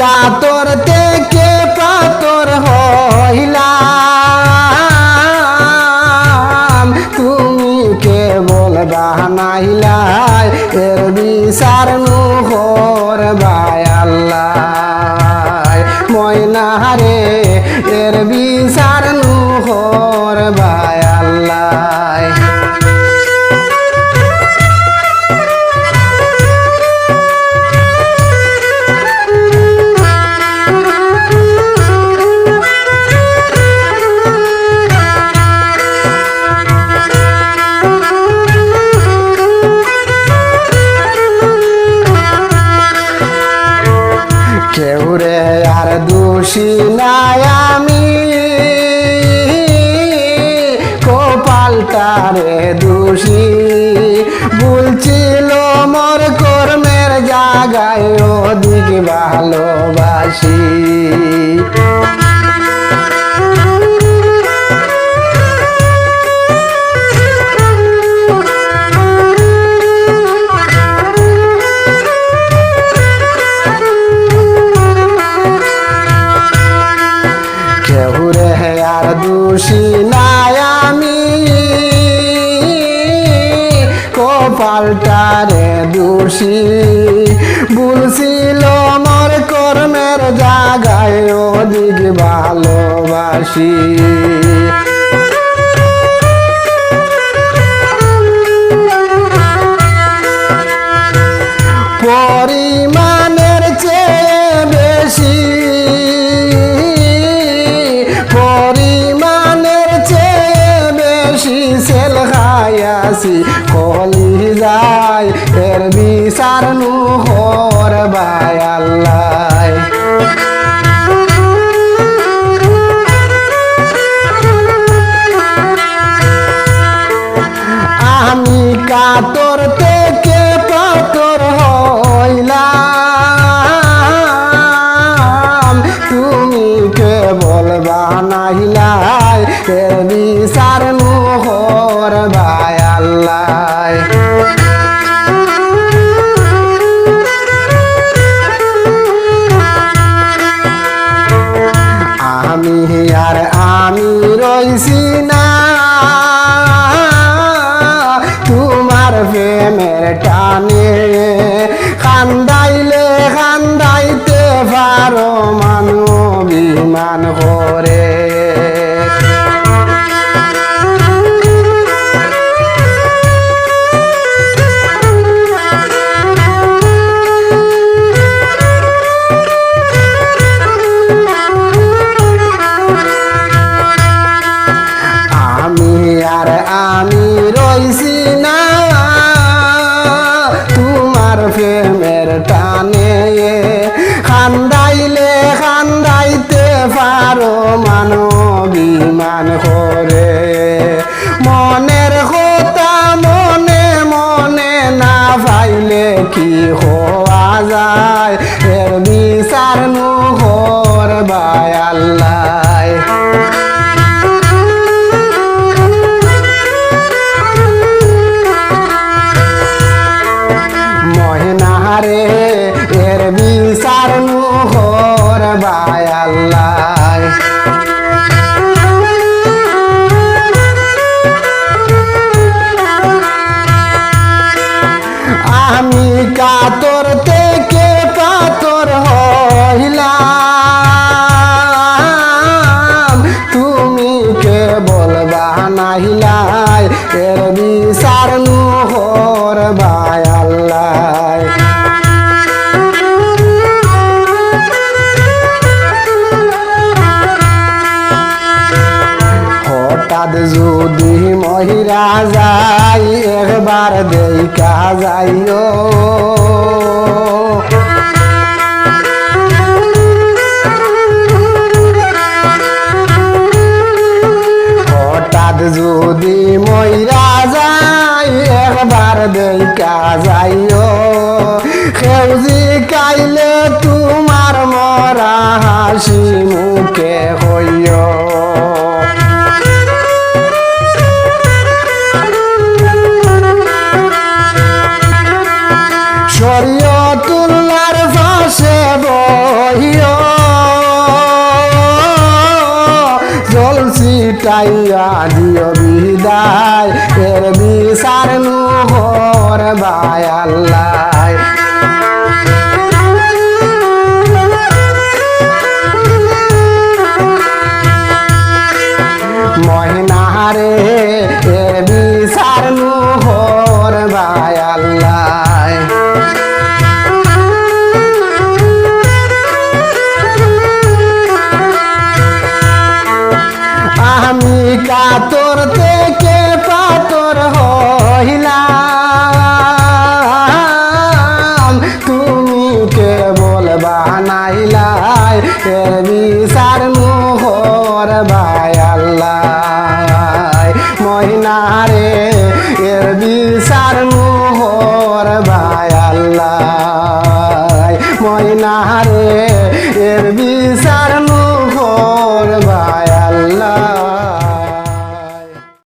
কাতর থেকে পাতর হইলাম, তুমি কেবল বানাইলাই এর বিচার নুহর বাই আল্লাহ। ময়না রে এর বিচার নুহর বাই আল্লাহ। কেউ রে আর দোষী নাই আমি, কপালটারে দোষী, বলছিল মোর কর্মের জায়গায় অধিক ভালোবাসি। আর দোষী নাই আমি, কপালটারে দোষী, বলছিল মোর কর্মের জায়গায় অধিক ভালোবাসি। পরিমাণের চেয়ে বেশি, পরিমাণের চেয়ে বেশি সেল খাইয়াছি, কলি যায় এর বিচার নুহর বাই আল্লাহ। আমি কাতর থেকে পাতর হইলাম, তুমি কেবল বানাইলাই এর বিচার নুহর বাই আল্লাহ। আমি আর আমি রইছি না তোমার প্রেমের টানে, কান্দাইলে কান্দাইতে পারো মানু অভিমান করে। আমি আর আমি রইছি না তোমার প্রেমের টানে, কান্দাইলে কান্দাইতে পারো মানো অভিমান করে। মনের কথা মনে মনে না পাইলে কি হওয়া যায়, এর বিচার নুহর বাই আল্লাহ। ময়না রে এর বিচার নুহর বাই আল্লাহ। আমি কাতর থেকে পাতর হইলাম, তুমি কেবল বানাইলাই এর বিচার নুহর বাই আল্লাহ। হঠাৎ যদি মহিরা যাই একবার দেখা যাইও, হঠাৎ যদি মহিরা যাই একবার দেখা যাইও, খেউজি কাইলে তোমার মরা হাসি মুখে হইও। শরীয়তুল্লাহর পাশে বহি মিটাইয়া দিও বিদায় এর বিচার নুহর ভাই আল্লাহ মহিনারে এর বিচার নুহর ভাই আল্লাহ আমি কাতর থেকে পাতর হইলাম তুমি কেবল বানাইলাই এর বিচার মোহর ভাই আল্লাহ মহিনারে এর বিচার মোহর ভাই আল্লাহ মহিনারে এর বিচার